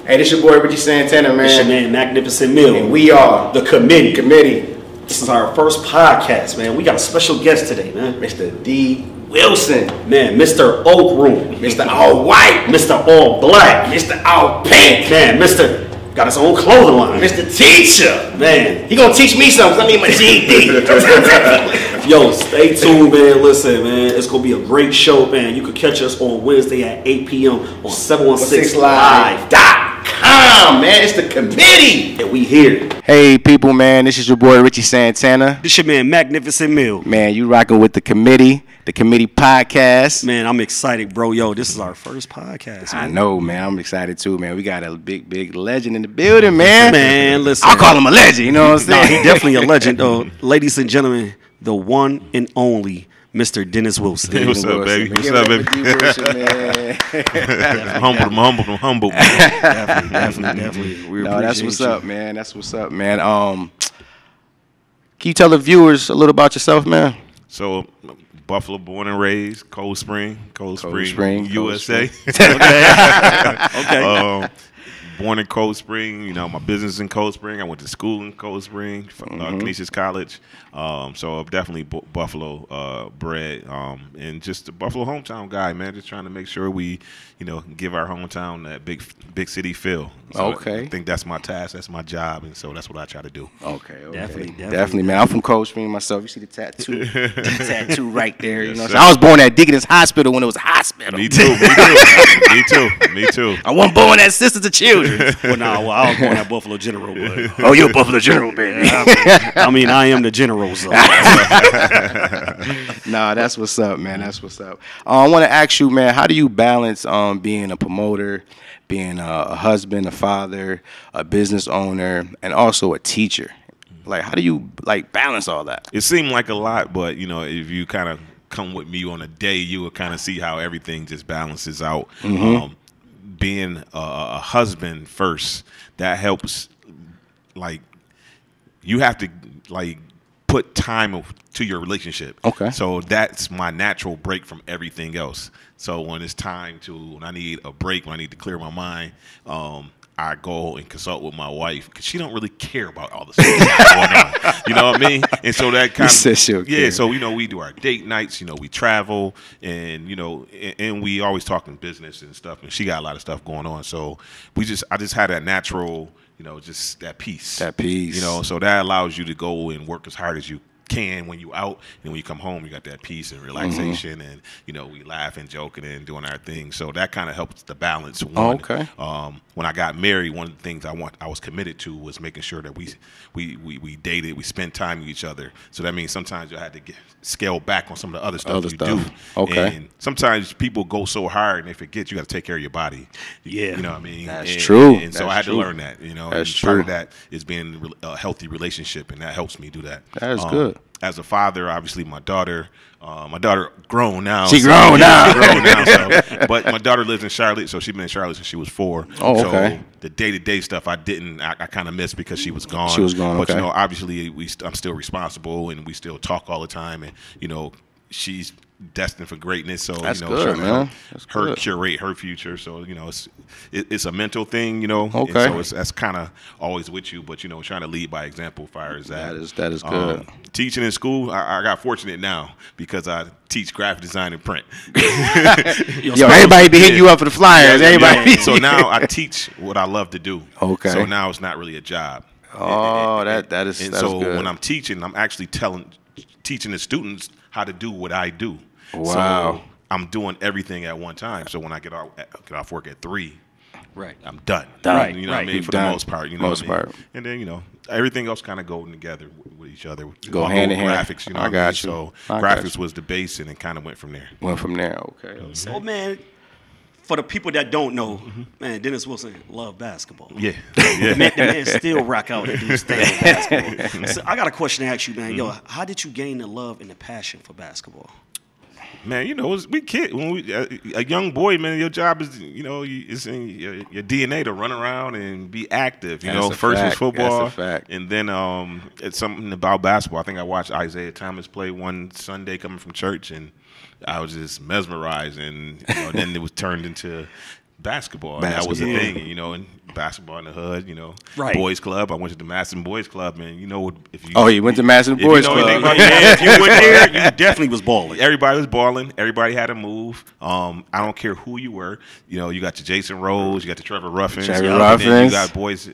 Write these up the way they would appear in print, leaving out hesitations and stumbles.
Hey, this your boy Richie Santana, man. It's your man Magnificent Mill. And we are the committee. This is our first podcast, man. We got a special guest today, man. Mr. D. Wilson. Man, Mr. Oak Room. Mr. All White. Mr. All Black. Mr. All Pink. Man, Mr. got his own clothing line. Mr. Teacher. Man. He gonna teach me something because I need my GED. Yo, stay tuned, man. Listen, man. It's gonna be a great show, man. You can catch us on Wednesday at 8 p.m. on 716live.com, man. It's the committee. And we here. Hey, people, man. This is your boy Richie Santana. This your man Magnificent Mill. Man, you rocking with the committee podcast. Man, I'm excited, bro. Yo, this is our first podcast, man. I know, man. I'm excited too, man. We got a big legend in the building, man. Man, listen. I'll call him a legend, you know what I'm saying? No, he definitely a legend, though. Ladies and gentlemen, the one and only Mr. Dennis Wilson. Hey, what's up, baby? What's up, baby? I'm humble. Definitely. We no, that's what's up, man. That's what's up, man. Can you tell the viewers a little about yourself, man? So, Buffalo born and raised, Cold Spring, USA. Okay. Born in Cold Spring, you know, my business in Cold Spring. I went to school in Cold Spring, Canisius College. So I'm definitely Buffalo bred, and just a Buffalo hometown guy, man. Just trying to make sure we, you know, give our hometown that big city feel. So okay. I think that's my task, that's my job, and so that's what I try to do. Okay. Definitely, man. I'm from Cold Spring myself. You see the tattoo, right there. You know, so I was born at Deaconess Hospital when it was a hospital. Me too. Me too. I wasn't born at Sisters of Children. I was born at Buffalo General. But oh, you're a Buffalo General, baby. I mean, I am the general. So. Nah, that's what's up, man. That's what's up. I want to ask you, man, how do you balance being a promoter, being a husband, a father, a business owner, and also a teacher? Like, how do you balance all that? It seemed like a lot, but you know, if you kind of come with me on a day, you will kind of see how everything just balances out. Being a husband first, that helps. Like, you have to put time to your relationship. Okay. So that's my natural break from everything else. So when it's time when I need a break, when I need to clear my mind, I go and consult with my wife because she don't really care about all the stuff that's going on. You know what I mean? And so that kind of So you know, we do our date nights. You know, we travel, and you know, and we always talking business and stuff. And she got a lot of stuff going on. So I just had that natural, you know, just that peace. You know, so that allows you to go and work as hard as you can when you out, and when you come home, you got that peace and relaxation, and you know, we laughing, joking, and doing our thing. So that kind of helps the balance. When I got married, one of the things I was committed to was making sure that we dated, we spent time with each other. So that means sometimes you had to scale back on some of the other stuff you do. Okay. And sometimes people go so hard and they forget you got to take care of your body. Yeah. You know what I mean? That's true. And so I had to learn that. You know, that's true. Part of that is being a healthy relationship, and that helps me do that. That is good. As a father, obviously, my daughter grown now. She grown now. But my daughter lives in Charlotte, so she's been in Charlotte since she was 4. Oh, okay. So the day-to-day stuff I kind of missed because she was gone. But you know, obviously, I'm still responsible, and we still talk all the time, and you know, she's destined for greatness. So that's you know, good, man. Her curate her future. So you know, it's a mental thing. You know, okay. And so that's kind of always with you, but you know, trying to lead by example. Fire as that. That is good. Teaching in school, I got fortunate now because I teach graphic design and print. Yo, everybody be hitting you up for the flyers. So now I teach what I love to do. Okay. So now it's not really a job. Oh, that is. And so when I'm teaching, I'm actually teaching the students how to do what I do. Wow. So I'm doing everything at one time. So when I get off work at 3, right, I'm done. Right. You know what I mean? For the most part. You know what I mean? And then, you know, everything else kind of go together with each other. Go hand in hand. Graphics, you know what I got you. So graphics was the base, and it kind of went from there. Okay. So, man, for the people that don't know, man, Dennis Wilson loved basketball. Yeah. The man still rock out and do his thing with basketball. So I got a question to ask you, man. Yo, how did you gain the love and the passion for basketball? Man, you know, when a young boy, man, your job is, you know, it's in your DNA to run around and be active. You know, first is football, and then it's something about basketball. I think I watched Isaiah Thomas play one Sunday coming from church, and I was just mesmerized, and you know, then it was turned into basketball. And that was the thing, you know, and basketball in the hood, you know, Right. boys club. I went to the Madison Boys Club, and you know, if you Oh, you went to Madison if you Boys know Club. anything about Yeah, if you went there, you definitely was balling. everybody was balling. Everybody had to move. I don't care who you were. You know, you got your Jason Rose, you got the Trevor Ruffins, Trevor and then Ruffins. you got boys,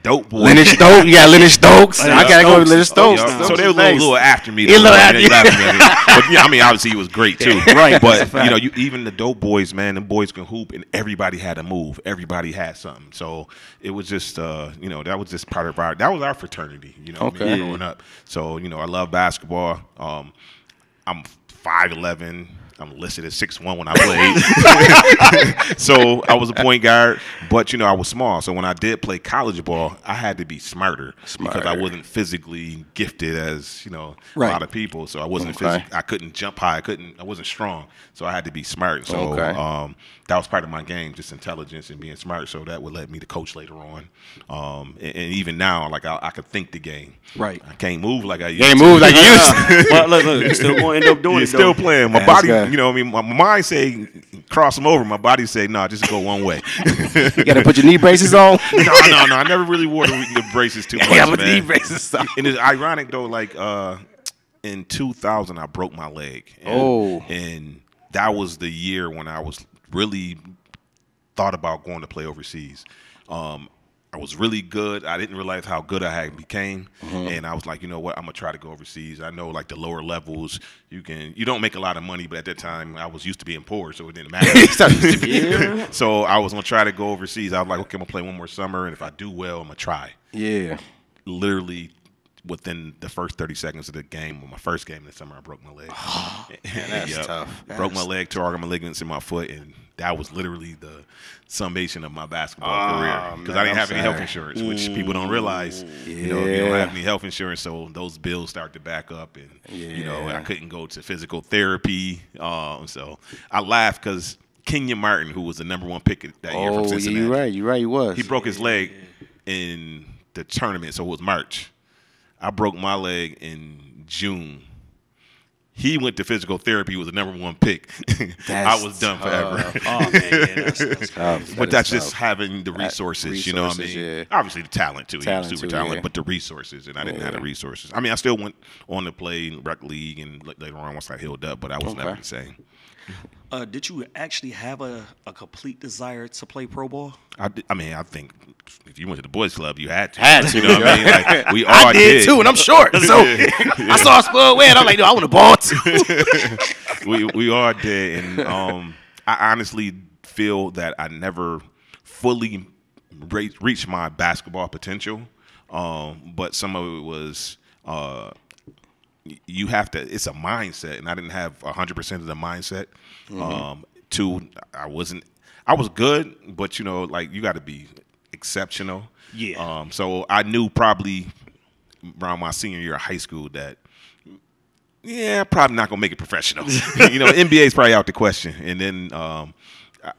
dope boys. Leonard Stokes. You got Leonard Stokes. Leonard I gotta go with Leonard Stokes. Stokes. Yeah. Those So they were a Thanks. little after me. He a though. little I mean, after they laughing at me. But yeah, I mean, obviously he was great too. Right, that's a But fact. you know, even the dope boys, man, them boys can hoop, and everybody had to move. Everybody had something. So it was just, you know, that was just part of that was our fraternity. You know, Okay. growing up. So you know, I love basketball. I'm 5'11". I'm listed as 6'1" when I played. So I was a point guard, but, you know, I was small. So when I did play college ball, I had to be smarter. Because I wasn't physically gifted as, you know, Right. a lot of people. So I wasn't I couldn't jump high. I wasn't strong. So I had to be smart. So that was part of my game, just intelligence and being smart. So that would let me to coach later on. And even now, like I could think the game. Right. I can't move like I used Can't to. move like you used to. Well, look, you still going to end up doing You're it, still though. playing. My That's body, good. you know, I mean, my mind say cross them over. My body say no, just go one way. You gotta put your knee braces on. No. I never really wore the braces too much, Yeah, put the knee man. braces on. And it's ironic though, like in 2000, I broke my leg. And that was the year when I was really thought about going to play overseas. I was really good. I didn't realize how good I had became, and I was like, you know what, I'm gonna try to go overseas. I know like the lower levels, you don't make a lot of money, but at that time I was used to being poor, so it didn't matter. So I was gonna try to go overseas. I was like, okay, I'm gonna play one more summer, and if I do well, I'm gonna try. Yeah. Literally within the first 30 seconds of the game, my first game this summer, I broke my leg. That's tough. Broke my leg, tore my ligaments in my foot, and that was literally the summation of my basketball career because I didn't have any health insurance, which people don't realize. You know, if you don't have any health insurance, so those bills start to back up, and you know, I couldn't go to physical therapy. So I laugh because Kenya Martin, who was the #1 pick that year from Cincinnati, You're right. He was. he broke his leg in the tournament, so it was March. I broke my leg in June. He went to physical therapy. He was the #1 pick. I was done forever. Oh, man, yeah, that's Tough. But that's just having the resources, you know what I mean? yeah. Obviously the talent too. He Talent was super too, talented, yeah. but the resources, and I didn't have the resources. I mean, I still went on to play in rec league and later on once I healed up, but I was never the same. Did you actually have a complete desire to play pro ball? I mean, I think if you went to the boys club, you had to. Had to. You know what I mean? Like, we all I did too, and I'm short. So I saw a Spud win. I'm like, no, I want a ball too. we all did, and I honestly feel that I never fully reached my basketball potential, but some of it was you have to. It's a mindset, and I didn't have 100% of the mindset. I was good, but you know, like you got to be exceptional. Yeah. So I knew probably around my senior year of high school that. Yeah, probably not gonna make it professional. You know, NBA is probably out the question. And then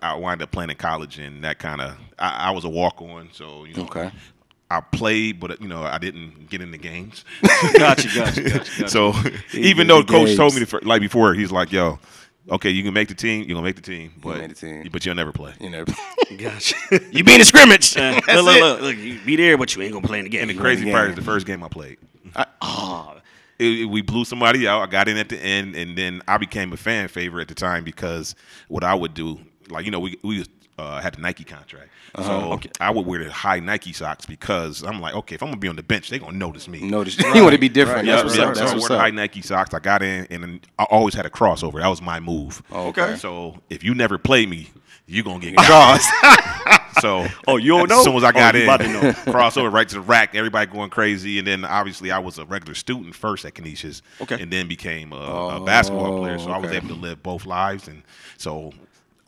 I wound up playing in college, and that kind of I was a walk-on, so you know, I played, but you know, I didn't get in the games. Gotcha. So even though the coach told me like before, he's like, "Yo, okay, you can make the team. You're gonna make the team, but you'll never play." You know, Gotcha. you be in the scrimmage. Look, you be there, but you ain't gonna play in the game. And the crazy part is the first game I played. We blew somebody out. I got in at the end, and then I became a fan favorite at the time because what I would do, like, you know, we had the Nike contract. So I would wear the high Nike socks because I'm like, okay, if I'm going to be on the bench, they're going to notice me. You want to be different. Right. That's So what's I up. wore the high Nike socks. I got in, and I always had a crossover. That was my move. Okay. So if you never play me, you're going to get crossed. So you don't know? As soon as I got in, about to know. crossover right to the rack, everybody going crazy. And then obviously I was a regular student first at Canisius, and then became a basketball player. So I was able to live both lives. And so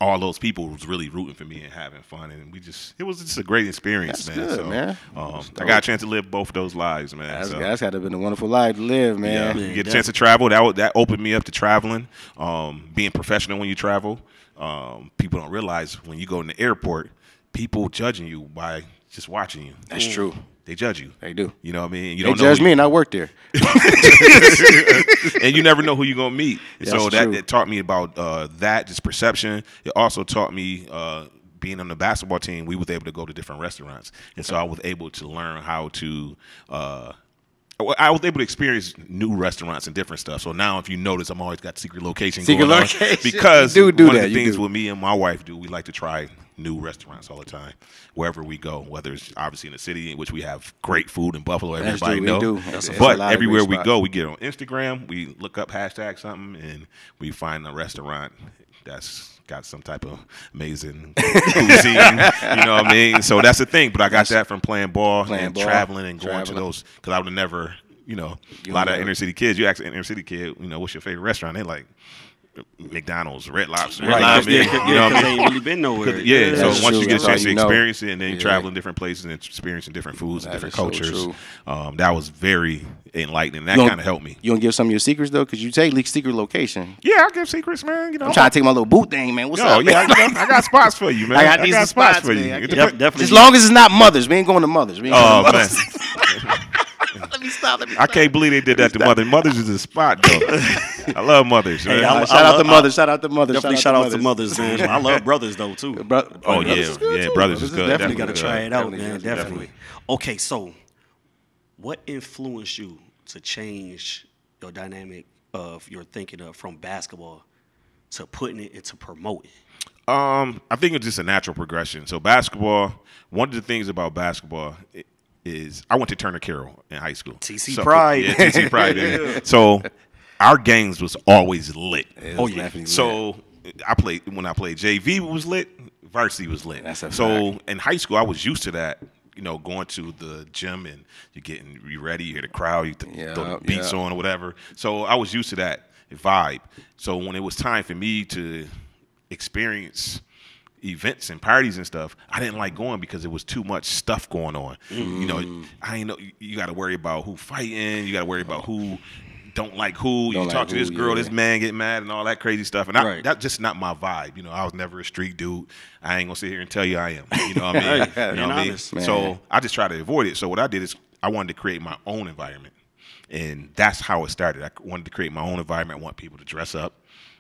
all those people was really rooting for me and having fun. And it was just a great experience, That's man. good, so, man. I got a chance to live both of those lives, man. That's had to have been a wonderful life to live, man. You get a chance to travel. That opened me up to traveling, being professional when you travel. People don't realize when you go in the airport, people judging you by just watching you. That's true. They judge you. They do. You know what I mean? They judge me, and I work there. And you never know who you're going to meet. And so That's true. it taught me about that, just perception. It also taught me being on the basketball team, we was able to go to different restaurants, and so I was able to learn how to. I was able to experience new restaurants and different stuff. So now, if you notice, I'm always got secret location going on because do one that. of the things what me and my wife do, we like to try new restaurants all the time, wherever we go. Whether it's obviously in the city, in which we have great food in Buffalo, everybody knows. But everywhere we go, we get on Instagram, we look up hashtag something, and we find a restaurant that's got some type of amazing cuisine, you know what I mean? So that's the thing. But I got that from playing ball and traveling and going to those, because I would have never, a lot of inner city kids, you ask an inner city kid, what's your favorite restaurant? They're like, McDonald's, Red Lobster. Right. They ain't really been nowhere. Yeah, so once you get a chance to experience it, and then you travel in different places and experiencing different foods and different cultures, that was very enlightening. That kind of helped me. You gonna give some of your secrets though, because you take secret location. Yeah, I give secrets, man. I'm trying to take my little boot thing, man. What's up? Yeah, I got spots for you, man. I got these spots for you. Definitely. As long as it's not mothers, we ain't going to mothers. Man. Let me stop. I can't believe they did that to Mothers. Mothers is a spot, though. I love Mothers. Man. Shout out to Mothers. Shout out to Mothers. Definitely shout out to Mothers, man. I love Brothers, though, too. Brothers is good. Brothers is good. Definitely got to try it out, man. Definitely. Okay, so what influenced you to change your dynamic of your thinking of from basketball to putting it into promoting? I think it's just a natural progression. So basketball, one of the things about basketball is I went to Turner Carroll in high school. TC Pride. Yeah, TC Pride. Yeah. So our games was always lit. Oh, yeah. So when I played JV was lit, varsity was lit. So in high school, I was used to that. Going to the gym and you ready, you hear the crowd, you throw the beats on or whatever. So I was used to that vibe. So when it was time for me to experience events and parties and stuff, I didn't like going because there was too much stuff going on. I ain't know you got to worry about who fighting, you got to worry about who don't like who. You talk to this girl, this man get mad and all that crazy stuff. And that's just not my vibe. I was never a street dude. I ain't gonna sit here and tell you I am. You know what I mean? You know what I mean? So I just try to avoid it. So what I did is I wanted to create my own environment, and that's how it started. I wanted to create my own environment. I want people to dress up.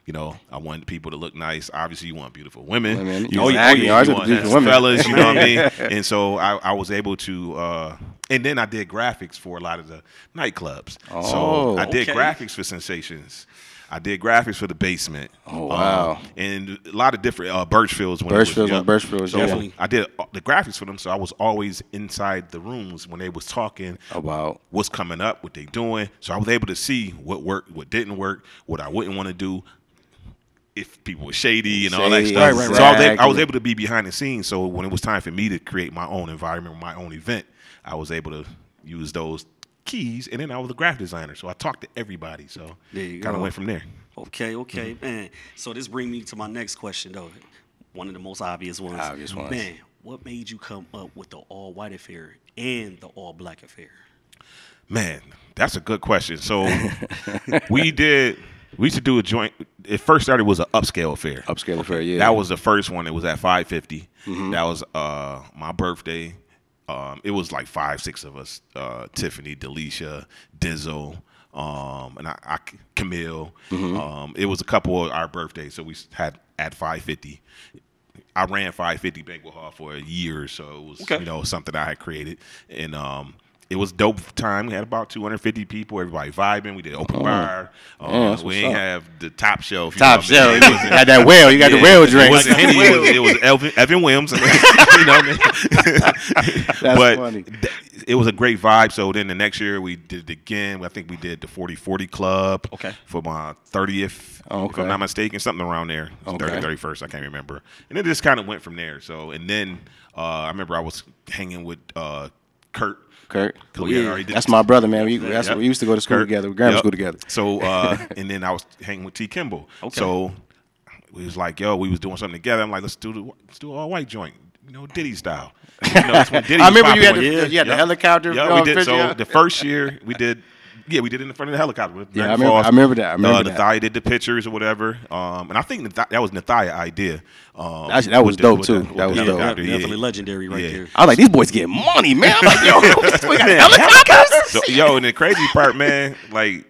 I want people to look nice. Obviously, you want beautiful women. You want handsome fellas. You know what I mean? And so I was able to, and then I did graphics for a lot of the nightclubs. So I did graphics for Sensations. I did graphics for the Basement. Oh, wow. And a lot of different Birchfields. Birchfields, so I did the graphics for them, so I was always inside the rooms when they was talking about what's coming up, what they doing. So I was able to see what worked, what didn't work, what I wouldn't want to do, if people were shady and all that stuff. Right. So I was able to be behind the scenes. So when it was time for me to create my own environment, my own event, I was able to use those keys, and then I was a graphic designer, so I talked to everybody. So kind of went from there. Okay, man. So this brings me to my next question, though. One of the most obvious ones. Man, what made you come up with the all-white affair and the all-black affair? Man, that's a good question. So we used to do a joint. It first started was an upscale affair. Upscale affair, yeah. That was the first one. It was at 550. That was my birthday. It was like 5-6 of us: Tiffany, Delisha, Dizzo, and I Camille. It was a couple of our birthdays, so we had at 550. I ran 550 Banquet Hall for a year, so it was something I had created, and it was dope time. We had about 250 people, everybody vibing. We did open bar. We ain't have the top shelf. You had that whale. You got the whale drink. It was Evan Williams. You know what I mean? That's funny. It was a great vibe. So then the next year we did it again. I think we did the 40-40 Club for my 30th, if I'm not mistaken, something around there. 30th, 31st, I can't remember. And it just kind of went from there. So, and then I remember I was hanging with Kurt. That's my brother, man. We used to go to school together, grammar school together. So, and then I was hanging with T. Kimball. So we was like, we was doing something together. I'm like, let's do all white joint, Diddy style. That's when Diddy I remember you had the helicopter. Yeah, we did. So the first year we did. Yeah, we did it in front of the helicopter. Yeah, I remember that. Nathia did the pictures or whatever. And I think that was Nathia's idea. Actually, that was dope, too. That was dope. Definitely legendary right there. I was like, these boys get money, man. I'm like, we got helicopters? So, and the crazy part, man, like,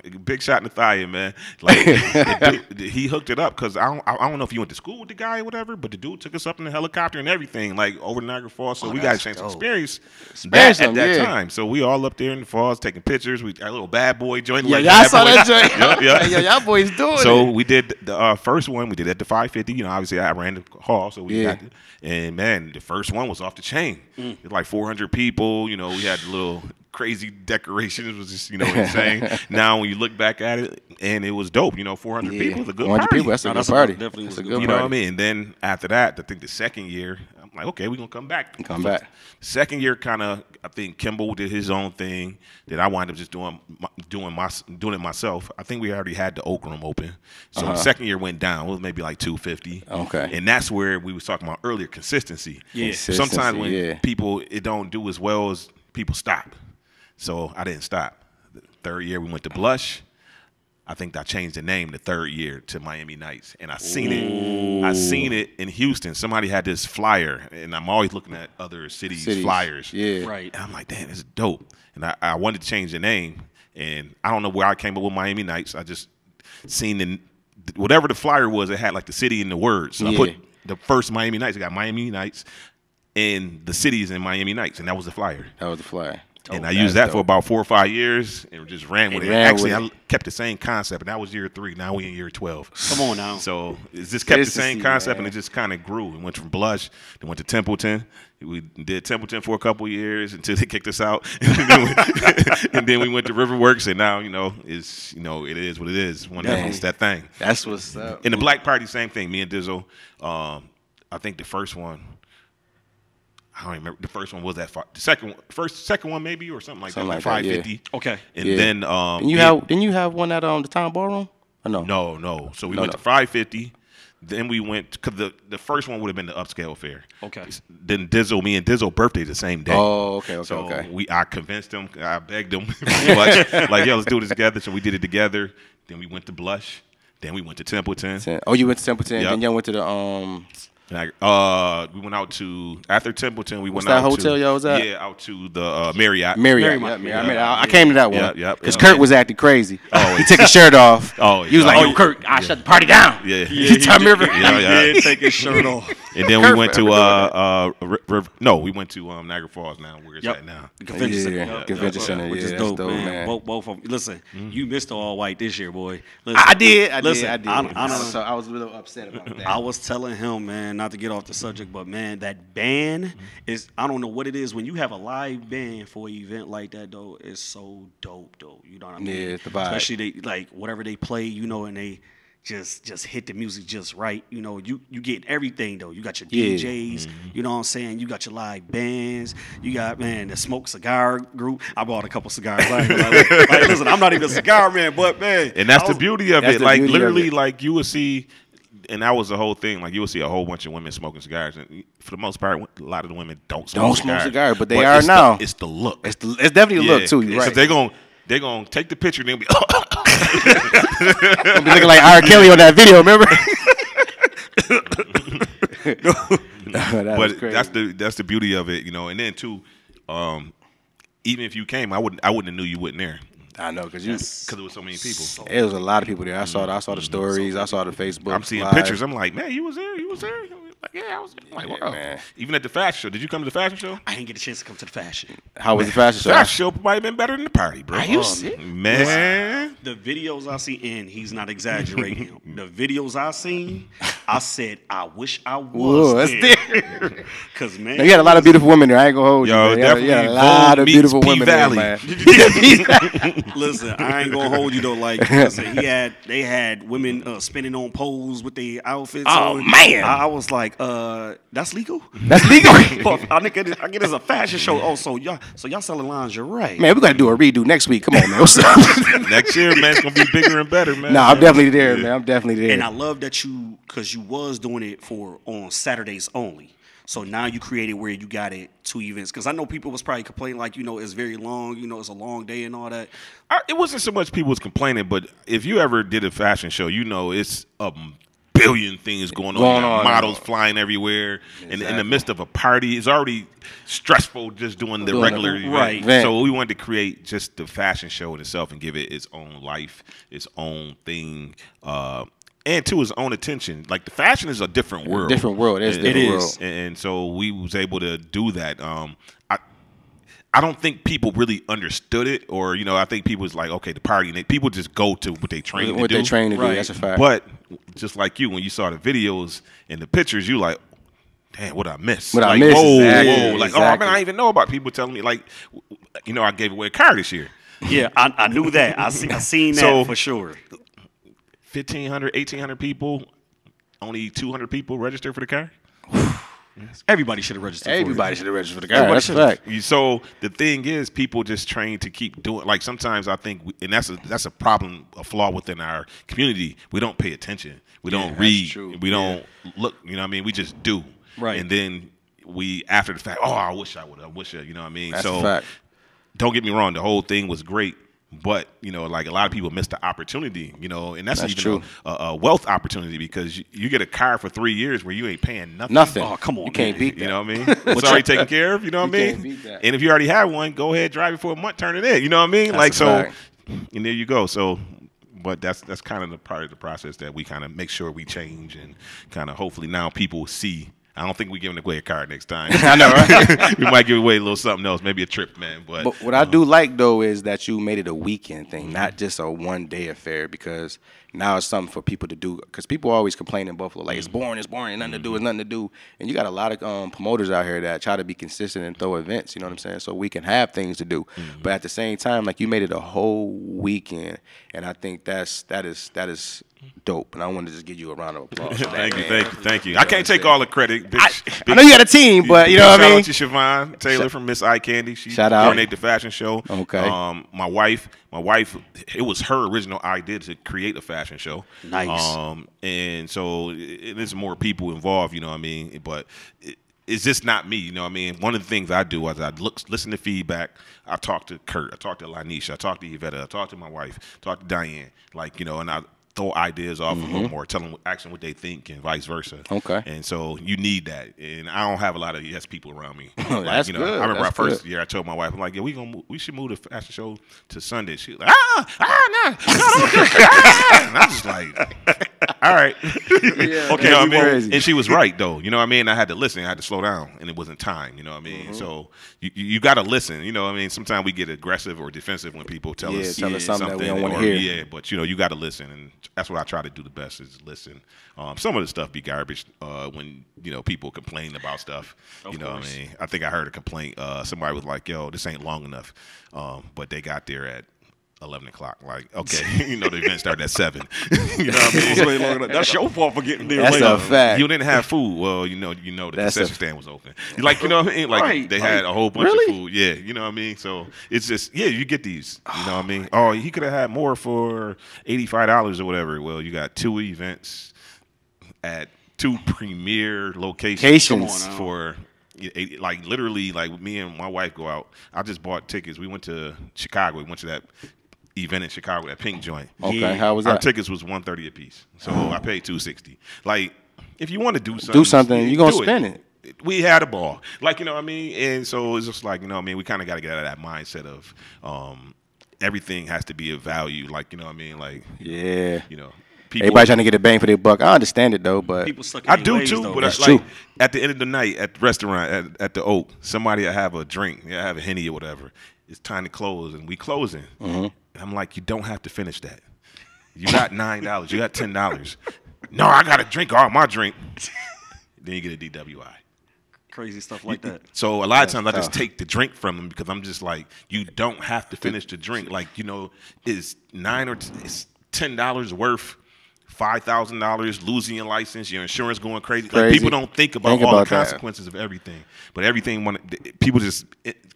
big shot in the thigh, man. Like the dude, he hooked it up because I don't know if he went to school with the guy or whatever, but the dude took us up in the helicopter and everything, like over Niagara Falls. So we got a chance to experience that at that time. So we all up there in the falls taking pictures. We our little bad boy joint. Yeah, like y'all saw that joint. Yeah. Yeah, y'all boys doing it. So we did the first one. We did at the 550. You know, obviously I ran the hall, so we got it. And man, the first one was off the chain. It was like 400 people. You know, we had the little crazy decorations. It was just, you know, insane. Now when you look back at it, and it was dope. You know, 400 people is a good 400 party. people, that's a good party. Definitely That's was a a good You party. know what I mean? And then after that, I think the second year, I'm like, okay, we're gonna come back. Second year, kind of, I think Kimball did his own thing. Then I wound up just doing it myself. I think we already had the Oak Room open, so the second year went down. It was maybe like 250. Okay. And that's where we was talking about earlier, consistency. Yeah. Consistency, Sometimes when yeah. people it don't do as well as people stop. So I didn't stop. The third year we went to Blush. I think I changed the name the third year to Miami Nights, and I seen it. I seen it in Houston. Somebody had this flyer, and I'm always looking at other cities' flyers. Yeah. Right. And I'm like, damn, this is dope. And I wanted to change the name, and I don't know where I came up with Miami Nights. I just seen whatever the flyer was, it had like the city and the words. So I put the first Miami Nights. I got Miami Nights, and the cities in Miami Nights, and that was the flyer. That was the flyer. And I used that for about 4 or 5 years and just ran with it. ran Actually, with I kept the same concept, and that was year 3. Now we in year 12. Come on now. So it's just kept the same Consistency, concept, man. and it just kind of grew. It went from Blush, then went to Templeton. We did Templeton for a couple of years until they kicked us out, and then we went to Riverworks, and now it is what it is. It's that thing. That's what's up. In the Black Party, same thing. Me and Dizzle. I think the first one. I don't remember. The first one was that far. The second one maybe, or something like Something that. like Like that, 550. Okay. And Yeah. then Didn't you have one at the Town Ballroom? Or no? no. So we went to 550. Then we went because the first one would have been the upscale affair. Okay. Then me and Dizzle birthday the same day. Oh, okay. So Okay. I convinced him. I begged him pretty much. Like, yo, let's do this together. So we did it together. Then we went to Blush. Then we went to Templeton. Oh, you went to Templeton. Yep. Then y'all went to the We went out to after Templeton. We What's went that out hotel to y'all was at? Yeah, out to the Marriott. Marriott. I came to that one. Yep. Because Kurt was acting crazy. Oh, He took his shirt off. Oh, He was like, "Yo, Kurt, I shut the party down." Yeah. He told me everything. Yeah. Take his shirt off. And then we went to we went to Niagara Falls now, where it's at now. The convention center. Yeah, convention center. Which Yeah, is that's dope, dope, man. man. Both of them. Listen, you missed the all white this year, boy. Listen, I did. Listen, I did. I was a little upset about that. I was telling him, man, not to get off the subject, but man, that band is, I don't know what it is. When you have a live band for an event like that, though, it's so dope, though. You know what I mean? Yeah, it's the vibe. Especially they, like, whatever they play, and they just hit the music just right. You get everything, though. You got your DJs, you know what I'm saying? You got your live bands. You got, man, the Smoke Cigar group. I bought a couple cigars. Like, listen, I'm not even a cigar man, but, man. And that's the beauty of That's it. the Like, beauty of literally, it. like, you would see, and that was the whole thing. Like, you would see a whole bunch of women smoking cigars. And for the most part, a lot of the women don't smoke cigars. But they are now. It's the look. It's definitely a look, too. You're right. Because they're gonna take the picture and they'll be, I'll be looking like R. Kelly on that video, remember? but that's the beauty of it, And then too, even if you came, I wouldn't have knew you wasn't there. I know, because there was so many people. it was a lot of people there. I saw the stories. I saw the Facebook. I'm seeing live. pictures. I'm like, man, you was there. Like, yeah, I was there. I'm like, wow. Man. Even at the fashion show. Did you come to the fashion show? I didn't get a chance to come to the fashion. How was the fashion show? Fashion show might have been better than the party, bro. Are you serious? Man. The videos I see, and he's not exaggerating. The videos I seen, I said, I wish I was there. Because, man. Now, you had a lot of beautiful women there. I ain't going to hold Yo, you. definitely. You had a lot of Meets beautiful P women Valley. there, man. Listen, I ain't gonna hold you though. Like, listen, they had women spinning on poles with their outfits. Oh, on. man. I was like, that's legal. That's legal. I get it as a fashion show. Oh, so y'all selling lingerie? Man, we got to do a redo next week. Come on, man. What's up? Next year, man, it's going to be bigger and better, man. No, I'm definitely there, man. I'm definitely there. And I love that because you was doing it on Saturdays only. So now you created where you got it 2 events. Because I know people was probably complaining like, it's very long, it's a long day and all that. It wasn't so much people was complaining, but if you ever did a fashion show, it's billion things going on. You got models flying everywhere. Exactly. In the midst of a party. It's already stressful just doing the regular event. So we wanted to create just the fashion show in itself and give it its own life, its own thing, and to his own attention. Like the fashion is a different world. Different world. It is. And so we was able to do that. I don't think people really understood it, or I think people was like, okay, the party, and people just go to what they train to do. What they train to do, that's a fact. But just like you, when you saw the videos and the pictures, you like, damn, what I missed? What like, I missed? Whoa, Exactly. whoa, like, Exactly. oh man, I didn't even know about people telling me like, I gave away a car this year. Yeah, I knew that. I seen that for sure. 1,500, 1,800 people, only 200 people registered for the car. Everybody should have registered. Everybody should have registered for the car. That's a fact. So the thing is, people just train to keep doing. Like sometimes I think, and that's a problem, a flaw within our community. We don't pay attention. We don't read. We don't look. You know what I mean? We just do. Right. And then we, after the fact, oh, I wish I would have. I wish I. You know what I mean? That's so a fact. Don't get me wrong. The whole thing was great. But like a lot of people miss the opportunity, and that's even true. A wealth opportunity, because you get a car for 3 years where you ain't paying nothing. Nothing. Oh, come on, you can't beat that. You know what I mean? It's already taken care of. You know what I mean? Can't beat that. And if you already have one, go ahead, drive it for a month, turn it in. You know what I mean? That's a fact. And there you go. So, but that's kind of the part of the process that we kind of make sure we change, and kind of hopefully now people see. I don't think we're giving away a car next time. I know, right? We might give away a little something else, maybe a trip, man. But what I do like, though, is that you made it a weekend thing, not just a one-day affair, because now it's something for people to do. Because people always complain in Buffalo, like, it's boring, nothing to do, it's nothing to do. And you got a lot of promoters out here that try to be consistent and throw events, you know what I'm saying, so we can have things to do. But at the same time, like, you made it a whole weekend, and I think that is dope, and I want to just give you a round of applause. Thank you. I can't take all the credit. I know you got a team, but you know what I mean. Shout out to Siobhan Taylor from Miss Eye Candy. She Shout out. coordinated the fashion show. Okay. My wife, it was her original idea to create a fashion show. Nice. And so there's more people involved. You know what I mean? But it's just not me. You know what I mean? One of the things I do is I listen to feedback. I talk to Kurt. I talk to Lanisha. I talk to Yvette. I talk to my wife. Talk to Diane. And I throw ideas off of them, or tell them, ask them what they think, and vice versa. Okay. And so you need that, and I don't have a lot of yes people around me. That's good. I remember That's our first good. year, I told my wife, I'm like, yeah, we should move the fashion show to Sunday. She was like, no, don't do it. And I was just like, all right, Yeah, okay, you know what I mean? crazy. And she was right though. You know what I mean? I had to listen. I had to slow down, and it wasn't time. You know what I mean? So you got to listen. You know what I mean? Sometimes we get aggressive or defensive when people tell us something that we don't want to hear. Yeah, but you got to listen, and that's what I try to do the best, is listen. Some of the stuff be garbage when people complain about stuff. You know what I mean? I think I heard a complaint. Somebody was like, "Yo, this ain't long enough," but they got there at 11 o'clock. Like, okay, the event started at 7. You know what I mean? That's your fault for getting there That's late. a fact. You didn't have food. Well, the concession stand was open. Like, you know what I mean? Like, Right, they had a whole bunch of food. Yeah, you know what I mean? So it's just, you get these. You know what I mean? Oh, he could have had more for $85 or whatever. Well, you got 2 events at 2 premier locations for, like, literally, like, me and my wife go out. I just bought tickets. We went to Chicago. We went to that event in Chicago, that pink joint. Okay, how was that? Our tickets was $130 a piece, so I paid $260. Like, if you want to do something, you're gonna spend it. We had a ball, like, you know what I mean, and so it's just like, you know what I mean, we kind of got to get out of that mindset of everything has to be a value, like, you know what I mean, like, people, everybody trying to get a bang for their buck. I understand it though, but People suck in I their do ways, too, though. but That's it's like true. at the end of the night at the restaurant at the Oak, somebody will have a drink, have a Henny or whatever. It's time to close, and we closing. And I'm like, you don't have to finish that. You got $9. You got $10. No, I got to drink all my drink. Then you get a DWI. Crazy stuff like that. So a lot of times I just take the drink from them, because I'm just like, you don't have to finish the drink. Like, it's it's $10 worth $5,000, losing your license, your insurance going crazy. Like, people don't think about all the consequences of everything. But people just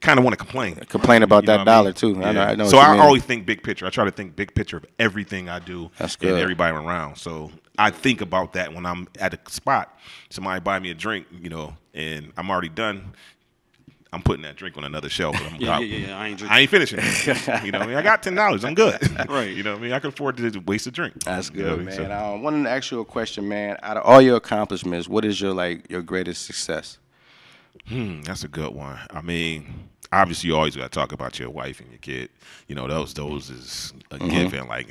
kind of want to complain. Complain about that dollar too. Yeah. I know. So what you I mean. always think big picture. I try to think big picture of everything I do. That's good. And everybody around. So I think about that when I'm at a spot. Somebody buy me a drink, and I'm already done. I'm putting that drink on another shelf. But Yeah. I ain't finishing it. You know what I mean? I got $10. I'm good. Right. You know what I mean? I can afford to waste a drink. That's You know good, what I mean? man. So, I wanted to ask you a question, man. Out of all your accomplishments, what is your greatest success? that's a good one. I mean, obviously, you always got to talk about your wife and your kid. You know, those is a given. Like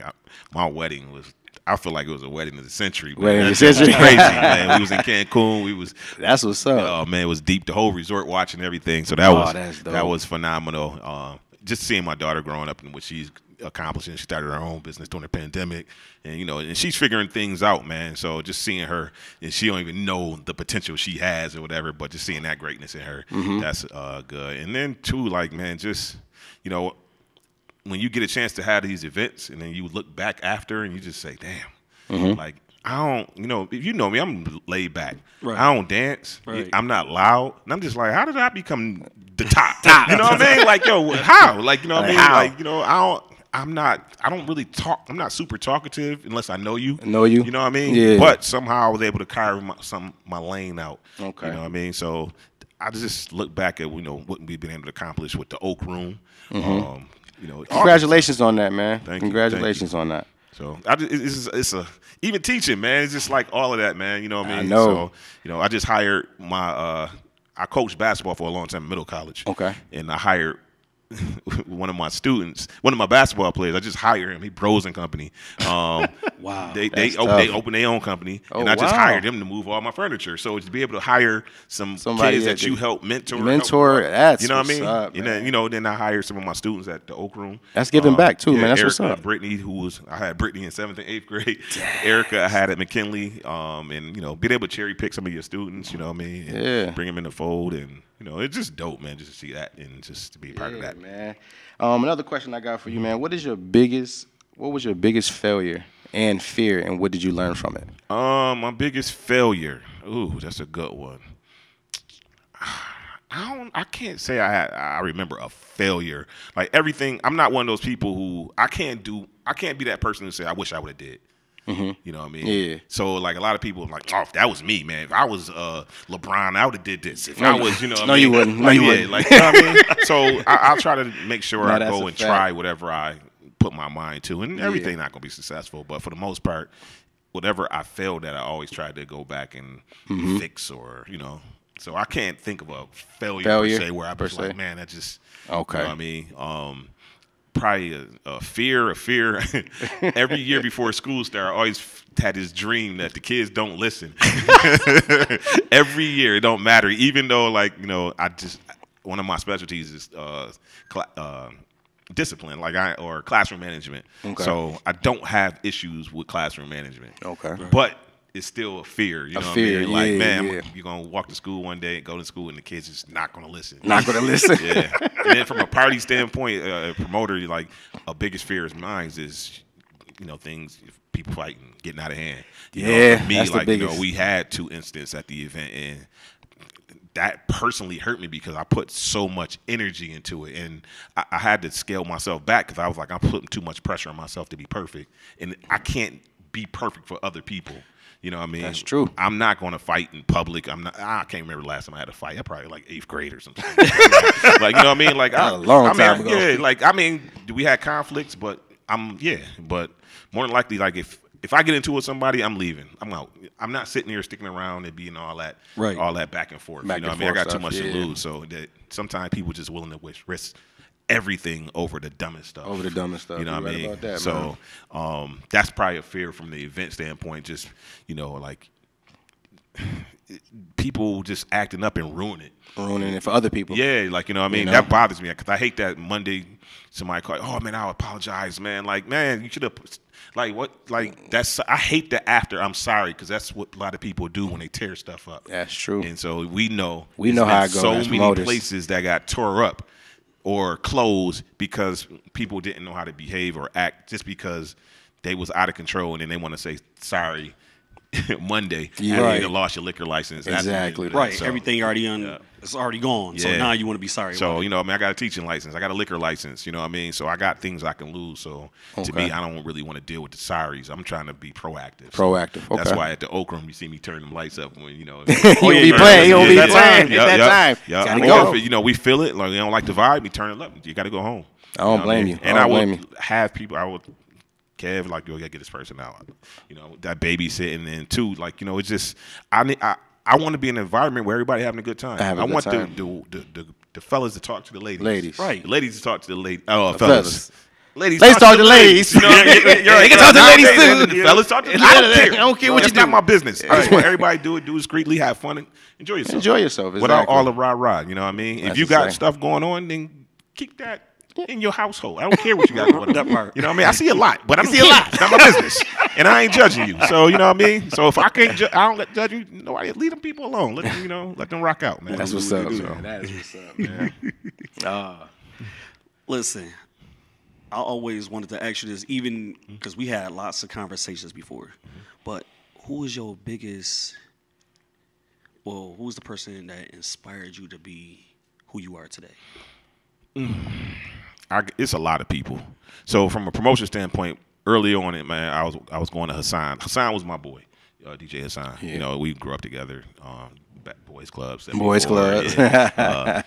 my wedding was. I feel like it was a wedding of the century. Man. Wedding of the That's century. crazy, man. We was in Cancun. We was. That's what's up. Oh man, it was deep. The whole resort watching everything. So that that's dope. that was phenomenal. Just seeing my daughter growing up and what she's accomplishing. She started her own business during the pandemic, and and she's figuring things out, man. So just seeing her, and she don't even know the potential she has or whatever, but just seeing that greatness in her, that's good. And then too, like man, just when you get a chance to have these events, and then you look back after, and you just say, damn, like. I don't, if you know me, I'm laid back. Right. I don't dance. Right. I'm not loud. And I'm just like, how did I become the top? You know what I mean? Like, yo, how? Like, you know what I mean? How? Like, I don't really talk. I'm not super talkative unless I know you. Know you? You know what I mean? Yeah. But somehow I was able to carve my lane out. Okay. You know what I mean? So I just look back at, what we've been able to accomplish with the Oak Room. Congratulations on that, man. Thank you. Congratulations on that. So it's even teaching, man. It's just like all of that, man. You know what I mean? I know. So I just hired I coached basketball for a long time in middle college. Okay. And I hired one of my students, one of my basketball players. I just hired him. He Bros and Company. Wow. They That's opened their own company, Oh, and I just wow. hired him to move all my furniture. So to be able to hire Somebody kids that you help mentor, that's you know what I what's mean. up, And man. then I hired some of my students at the Oak Room. That's giving back too, man. That's Erica, what's up. Brittany, I had Brittany in 7th and 8th grade. Erica, I had at McKinley, and being able to cherry pick some of your students, you know what I mean, and Yeah. bring them in the fold, and it's just dope, man, just to see that and just to be a part of Yeah, that. man. Another question I got for you, man. What was your biggest failure and fear, and what did you learn from it? My biggest failure. Ooh, that's a good one. I can't say I remember a failure. Like everything, I'm not one of those people who I can't be that person who say I wish I would have did. You know what I mean? Yeah. So like a lot of people are like, oh, if that was me, man. If I was LeBron, I would have did this. If I was, what No, I mean? you wouldn't. No, Like, you yeah, wouldn't. like, you know what I mean? So I'll try to make sure No, I that's go a and fact. try whatever I put my mind to, and everything not gonna be successful. But for the most part, whatever I failed at, I always tried to go back and fix, or So I can't think of a failure per se where I per was like, se. man, that just Okay. You know what I mean? Probably a fear. Every year before school started, I always had this dream that the kids don't listen. Every year, it don't matter. Even though, one of my specialties is discipline, or classroom management. Okay. So I don't have issues with classroom management. Okay. But it's still a fear. You know fear, what I mean? Like, yeah, man, yeah. you're going to walk to school one day and go to school, and the kids just not going to listen. Not gonna listen. Yeah. And then from a party standpoint, a promoter, like, a biggest fear of mine is, things, people fighting, getting out of hand. Yeah, for me, that's the biggest. we had 2 incidents at the event, and that personally hurt me because I put so much energy into it, and I had to scale myself back because I was like, I'm putting too much pressure on myself to be perfect, and I can't be perfect for other people. You know what I mean? That's true. I'm not going to fight in public. I can't remember the last time I had a fight. I probably like 8th grade or something. Like, you know what I mean? Like, A long time ago. Yeah, we had conflicts, but but more than likely, like if I get into it with somebody, I'm leaving. I'm out. I'm not sitting here sticking around and being all that, Right. all that back and forth. Back you know and what I mean? I got forth too much stuff, to yeah. lose. So that sometimes people just willing to risk everything over the dumbest stuff. Over the dumbest stuff. You know You're what I right mean? about that, So that's probably a fear from the event standpoint. Just like people just acting up and ruining ruining it for other people. Yeah, like, you know what I mean? You know? That bothers me because I hate that Monday somebody call, oh, man, I apologize, man. Like, man, you should have, like, what? Like, I hate the after I'm sorry because that's what a lot of people do when they tear stuff up. That's true. And so we know. We there's know how been it goes so as many promoters. places that got tore up or closed because people didn't know how to behave or act just because they was out of control and then they want to say sorry Monday. Yeah. And Right. you lost your liquor license. That's Exactly. when- Right. so- Everything already it's already gone. So Yeah. now you want to be sorry. So, about you know, I mean, I got a teaching license. I got a liquor license. You know what I mean? So I got things I can lose. So to Okay. me, I don't really want to deal with the sorries. I'm trying to be proactive. Proactive, That's okay. why at the Okram, you see me turn them lights up when, you know. You don't be playing. You don't be playing. It's that time. Yeah. Gotta Or go. if, you know, we feel it, like, you don't like the vibe, we turn it up. You got to go home. I don't You know what blame mean? you. And I I don't blame would you. have people, I would, Kev, like, yo, you got to get this person out. You know, that babysitting. And two, like, you know, it's just, I want to be in an environment where everybody having a good time. Having a I good want time. the fellas to talk to the ladies. Ladies. Right. The ladies to talk to the ladies. fellas. Fellas. Ladies Ladies talk to ladies. You know, They can talk to ladies too. The fellas talk to Yeah, I don't care. I don't care what It's you not do. my business. I just want everybody to do it discreetly, have fun, and enjoy yourself. Enjoy yourself. Without Exactly. all the rah-rah, you know what I mean? That's If you the got same. stuff going on, then keep that in your household. I don't care what you got going on. That part. You know what I mean? I see a lot, but I don't see a care. lot. It's not my business. And I ain't judging you. So, you know what I mean? So if I can't I don't judge you, nobody, leave them people alone. Let them, you know, let them rock out, man. That's what's up, man. That is what's up, man. Listen, I always wanted to ask you this, even because we had lots of conversations before. But who is your biggest? Well, who's the person that inspired you to be who you are today? It's a lot of people. So from a promotion standpoint, early on it, man, I was going to Hassan. Hassan was my boy, DJ Hassan. Yeah. You know, we grew up together, boys clubs. Boys clubs. Yeah.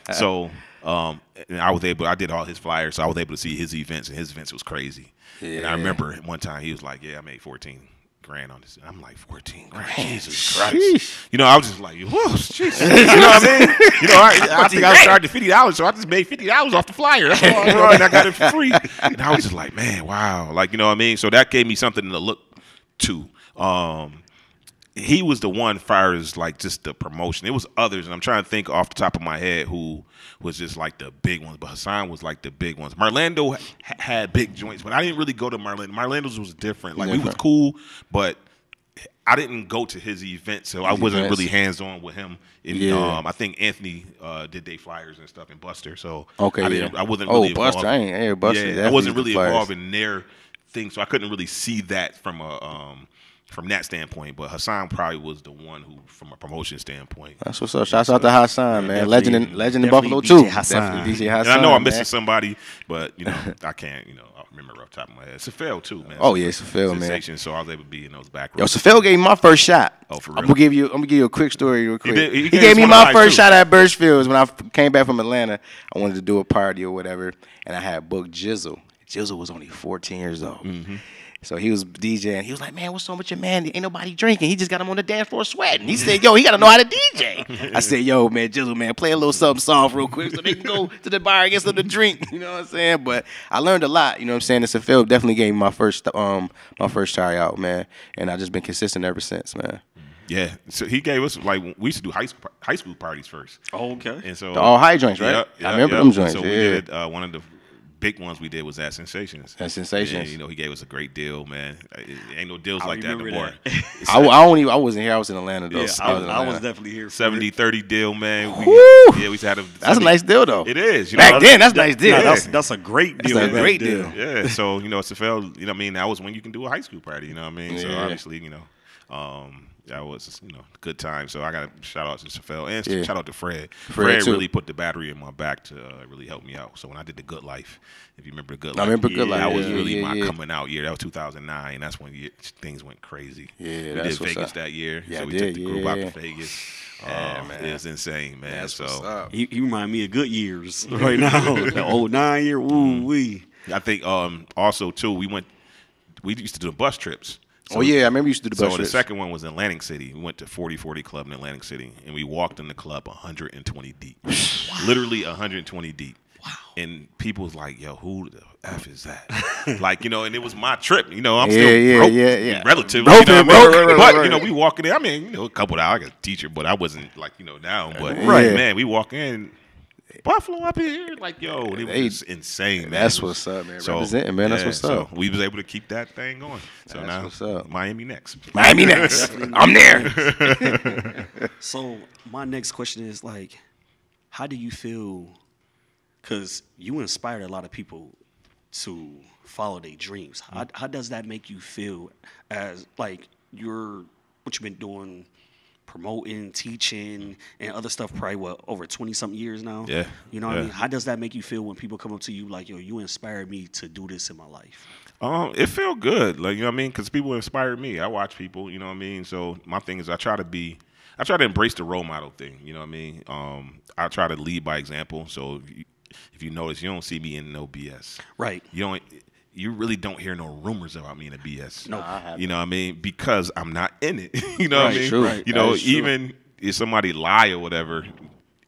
And I did all his flyers, so I was able to see his events, and his events was crazy. Yeah. And I remember one time he was like, "Yeah, I made 14 grand on this." And I'm like, 14 grand, Jesus Christ. Sheesh. You know, I was just like, whoa, Jesus. You know what I mean? You know, I think I was charged $50, so I just made $50 off the flyer. That's all I wrote, and I got it for free. And I was just like, man, wow. Like, you know what I mean? So that gave me something to look to. He was the one, far as like just the promotion. It was others, and I'm trying to think off the top of my head who was just like the big ones. But Hassan was like the big ones. Marlando had big joints, but I didn't really go to Marlando. Marlando's was different. Like we was cool, but I didn't go to his events, so I wasn't really hands on with him. And, I think Anthony did they flyers and stuff, and Buster. So Okay, I wasn't really involved. Buster, I ain't hear Buster. Yeah, I Definitely wasn't the really flyers. involved in their thing, so I couldn't really see that from that standpoint. But Hassan probably was the one who, from a promotion standpoint. That's what's up. Shouts out to Hassan, man. definitely- Legend in definitely Buffalo DJ too. Hassan. Definitely DJ Hassan. And I know I'm man. missing somebody, but you know I can't. You know, I remember off the top of my head. Safel too, man. Oh, yeah, Safel, man. Sensation, so I was able to be in those back Yo, rows. Safel gave me my first shot. Oh, for I'm real? gonna give you a quick story real quick. He He gave gave us me one my of mine, first too. shot at Birchfields when I came back from Atlanta. I wanted to do a party or whatever, and I had booked Jizzle. Jizzle was only 14 years old. Mm-hmm. So he was DJing. He was like, "Man, what's wrong with your man? Ain't nobody drinking. He just got him on the dance floor sweating." He said, "Yo, he got to know how to DJ." I said, "Yo, man, Jizzle, man, play a little something soft real quick so they can go to the bar and get something to drink." You know what I'm saying? But I learned a lot. You know what I'm saying? And Safel definitely gave me my first try out, man. And I've just been consistent ever since, man. Yeah, so he gave us like we used to do high school parties first. Oh, okay. And so The all high joints, right? I remember them joints. So yeah. we did one of the big ones we did was at Sensations. At Sensations. And, you know, he gave us a great deal, man. Ain't no deals I like that remember anymore. that. I wasn't here. I was in Atlanta though. Yeah, was I in Atlanta. was definitely here. For it. 70-30 deal, man. Woo! Yeah, we used to have That's a nice deal though. It is. You Back know, then, that's a nice deal. Nah, that's a great deal. That's a back great then. deal. Yeah, so, you know, Safel, you know what I mean? That was when you can do a high school party, you know what I mean? So, Yeah. obviously, you know, that was, you know, a good time. So, I got to shout out to Safel and Yeah. shout out to Fred. Fred, too. really put the battery in my back to really help me out. So, when I did the Good Life, if you remember the Good Life. I remember Good Life. That was Yeah, really yeah, my yeah. coming out year. That was 2009. That's when things went crazy. Yeah, we that's did what's Vegas up. that year. Yeah, so, I we did, took the group out yeah. to Vegas. Man. It was insane, man. That's so, what's up. He remind me of good years right now. The 09 year, ooh wee. I think also, too, we used to do bus trips. So, Oh yeah, I remember you used to do the bus So the trips. second one was in Atlantic City. We went to 4040 Club in Atlantic City, and we walked in the club 120 deep. Literally 120 deep. Wow. And people was like, "Yo, who the F is that?" Like, you know, and it was my trip. You know, I'm still broke, relatively. Broke, you know what I mean? right, But, right. you know, we walking in. I mean, you know, a couple of hours, I got a teacher, but I wasn't, like, you know, down. But, Right. man, we walk in. Buffalo up here, like, yo, it was just insane, man. That's It was- what's up, man. Representing, man. That's what's up. So we was able to keep that thing going. So That's now, what's up. Miami next. Miami next. I'm there. So my next question is like, how do you feel? Because you inspired a lot of people to follow their dreams. How does that make you feel as like you're what you've been doing, promoting, teaching, and other stuff. Probably over 20-something years now. Yeah. You know what I mean? How does that make you feel when people come up to you like, yo, you inspired me to do this in my life? It felt good, like, you know what I mean, because people inspired me. I watch people, you know what I mean. So my thing is, I try to embrace the role model thing. You know what I mean. I try to lead by example. So if you notice, you don't see me in no BS. Right. You really don't hear no rumors about me in a BS. No, I haven't. You know what I mean? Because I'm not in it. You know what I mean? True. Right. You know, That is true. even if somebody lie or whatever,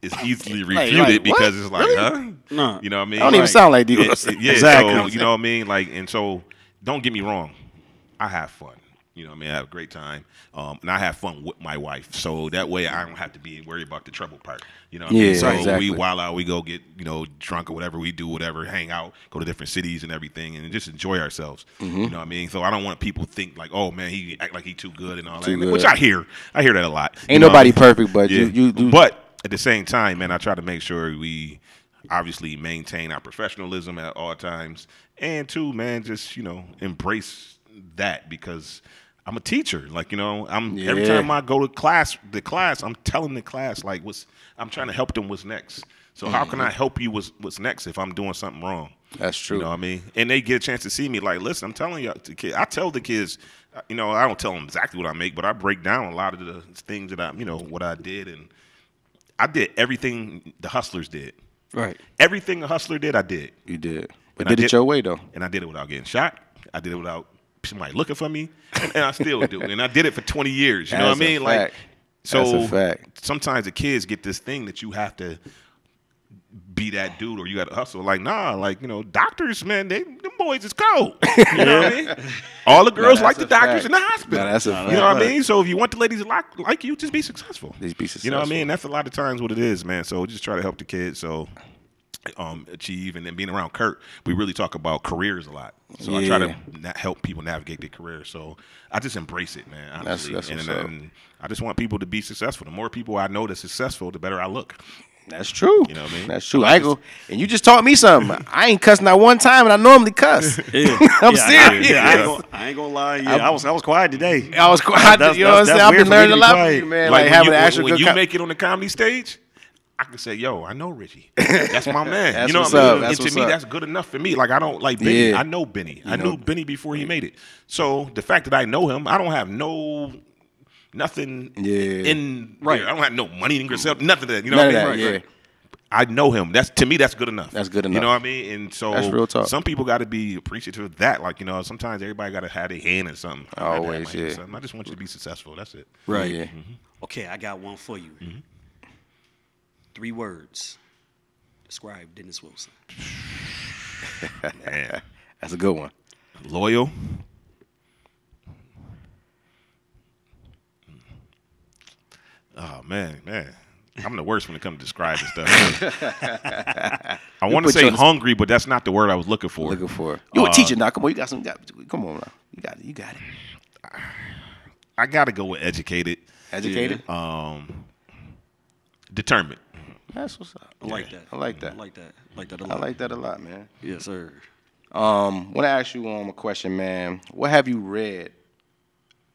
it's easily refuted because it's like, huh? No. You know what I mean? I don't even sound like you. Yeah, Exactly. so, you know what I mean? Like, and so don't get me wrong. I have fun. You know what I mean? I have a great time. And I have fun with my wife. So that way I don't have to be worried about the trouble part. You know what I mean? So exactly. we while out, we go get, drunk or whatever, we do whatever, hang out, go to different cities and everything, and just enjoy ourselves. You know what I mean? So I don't want people to think like, oh man, he act like he too good and all that. good. Which I hear that a lot. Ain't nobody perfect, but you But at the same time, man, I try to make sure we obviously maintain our professionalism at all times, and two, man, just embrace that, because I'm a teacher. Like, every time I go to class, I'm telling the class like I'm trying to help them what's next. So how can I help you what's next if I'm doing something wrong? That's true. You know what I mean? And they get a chance to see me like, listen, I'm telling you, I tell the kids, I don't tell them exactly what I make, but I break down a lot of the things that what I did, and I did everything the hustlers did. Right. Everything a hustler did, I did. You did. But And I did it your way though. And I did it without getting shot. I did it without somebody looking for me, and I still do it. And I did it for 20 years. You know what I mean? Like, so that's a fact. Sometimes the kids get this thing that you have to be that dude or you got to hustle. Like, nah, like, doctors, man, them boys is cold. You know what I mean? All the girls like the doctors in the hospital. That's a fact. You know what I mean? So if you want the ladies like you, just be successful. Just be successful. You know what I mean? That's a lot of times what it is, man. So just try to help the kids achieve. And then being around Kurt, we really talk about careers a lot. So I try to help people navigate their career. So I just embrace it, man. Honestly. That's what's up. And I just want people to be successful. The more people I know that's successful, the better I look. That's true. You know what I mean? That's true. And you just taught me something. I ain't cussing that one time, and I normally cuss. I'm serious. I ain't gonna lie. Yeah, I was quiet today. I was quiet. You know what I'm saying? I've been learning a lot from you, man. Like having an actual when good you make it on the comedy stage, I can say, yo, I know Richie. That's my man. That's you know what's what I mean? up. That's And to me, what's up. that's good enough for me. Like, I don't like Benny. Yeah. I know Benny. I knew Benny before he made it. So the fact that I know him, I don't have nothing in Right. I don't have no money in yourself, nothing of that. You know None what I of mean? that, Right. I know him. To me, that's good enough. That's good You enough. know what I mean? And so That's real talk. some people got to be appreciative of that. Like, sometimes everybody got to have their hand in something. I gotta have Always, my hand in yeah. something. I just want you to be successful. That's it. Right. Yeah. Okay, I got one for you. 3 words. Describe Dennis Wilson. Man. That's a good one. Loyal. Oh, man. I'm the worst when it comes to describing stuff. I want to put say you on the- hungry, but that's not the word I was looking for. You a teacher now? Come on, come on now. You got it. I got to go with educated. Educated. Determined. That's what's up. I like that. I like that. I like that. I like that a I lot. like that a lot, man. Yes, sir. Want to ask you a question, man. What have you read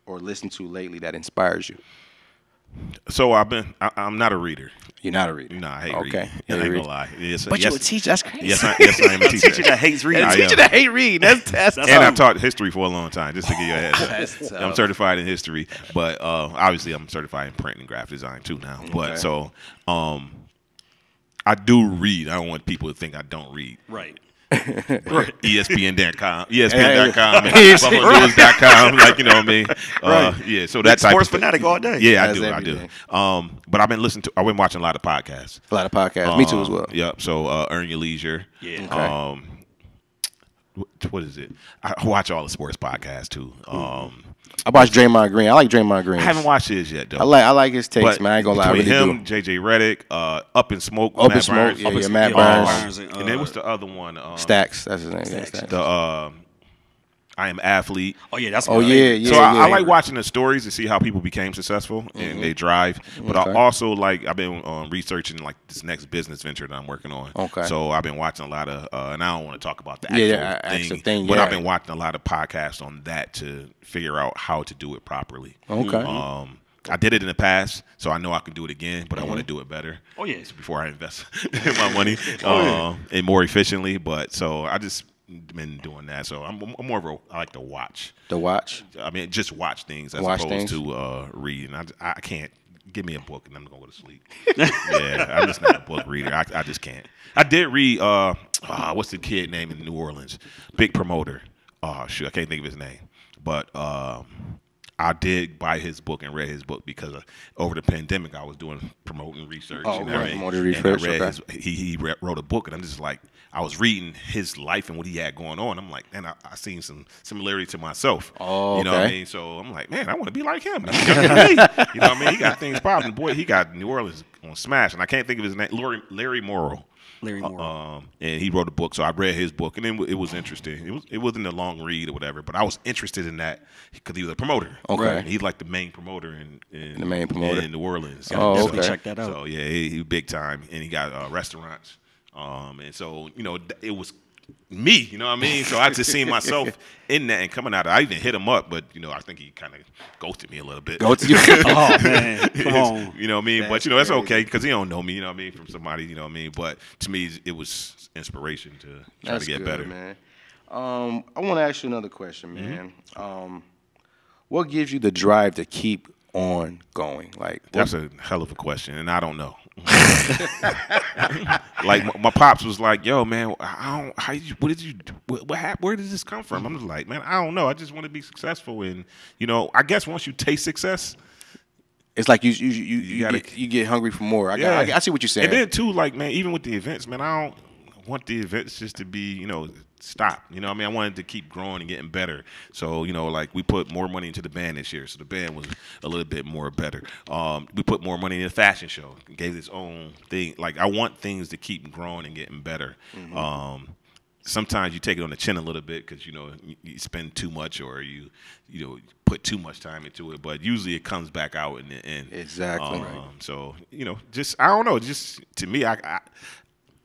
or listened to lately that inspires you? So I'm not a reader. You're not a reader. Nah, I hate Okay. reading. I ain't gonna lie. But you're a teacher. That's crazy. Yes, I am a teacher. Teacher that hates reading. A I teacher am. that hate reading. That's And I taught history for a long time, just to give you a heads up. That's tough. I'm certified in history, but obviously I'm certified in print and graphic design too now. But Okay. so I do read. I don't want people to think I don't read. Right. ESPN.com, ESPN.com, and BuffaloNews.com, like, you know what I mean? Right. Yeah, so that type Sports of stuff. fanatic all day. Yeah, That's I do. everything. But I've been watching a lot of podcasts. A lot of podcasts. Me too as well. Yep. So Earn Your Leisure. Yeah. Okay. What is it? I watch all the sports podcasts too. I watched Draymond Green. I like Draymond Green. I haven't watched his yet though. I like his takes, But man. I ain't gonna lie. I between really him, do. JJ Redick, Up in Smoke, Up in Matt Smoke, Barnes. yeah, Up in yeah, Smoke, Matt Barnes. Barnes. and, And then what's the other one? Stacks. That's his name. Yeah, Stacks. The I am athlete. Oh yeah, that's Oh my yeah, favorite. yeah. So yeah. I like watching the stories to see how people became successful and they drive. But Okay. I also like I've been researching like this next business venture that I'm working on. Okay. So I've been watching a lot of, and I don't want to talk about the Yeah, actual actual thing, thing, but yeah. I've been watching a lot of podcasts on that to figure out how to do it properly. Okay. I did it in the past, so I know I can do it again, but I want to do it better. Oh, yeah. Before I invest my money and more efficiently. But so I just been doing that. So I'm more of a I like to watch. The watch. I mean, just watch things as Watch opposed things. to read. And I can't give me a book and I'm gonna go to sleep. Yeah, I'm just not a book reader. I just can't. I did read. What's the kid name in New Orleans? Big promoter. Oh shoot, I can't think of his name. But I did buy his book and read his book because over the pandemic I was doing promoting research. Oh, and right. everything. Promoting And I research, read okay. he wrote a book, and I'm just like, I was reading his life and what he had going on. I'm like, man, I seen some similarity to myself. Oh, you know what I okay. mean? So I'm like, man, I want to be like him. He's younger than me. You know what I mean? He got things popping. Boy, he got New Orleans on smash, and I can't think of his name. Larry Morrow. Larry Moore. And he wrote a book, so I read his book, and it was interesting. It wasn't a long read or whatever, but I was interested in that because he was a promoter. Okay. And he's like the main promoter in The main promoter. in New Orleans. Oh, So- okay. Check that out. So yeah, he big time, and he got restaurants. And so it was me, you know what I mean? So I just seen myself in that and coming out of it. I even hit him up, but I think he kind of ghosted me a little bit. Go to you. Oh man, come on. You know what I mean? That's But that's crazy. okay because he don't know me, you know what I mean, from somebody, you know what I mean? But to me, it was inspiration to try That's to get good, better. man. I want to ask you another question, man. What gives you the drive to keep on going? Like, That's a hell of a question, and I don't know. Like my pops was like, "Yo, man, I don't. What did you? What happened? Where did this come from?" I'm just like, "Man, I don't know. I just want to be successful." And I guess once you taste success, it's like you gotta- get hungry for more. I see what you're saying. And then too, like, man, even with the events, man, I don't want the events just to be, stop. You know what I mean? I wanted to keep growing and getting better. So, like we put more money into the band this year. So the band was a little bit more better. We put more money in the fashion show. It gave its own thing. Like I want things to keep growing and getting better. Sometimes you take it on the chin a little bit because you spend too much or you put too much time into it, but usually it comes back out in the end. Exactly. So just I don't know. Just to me, I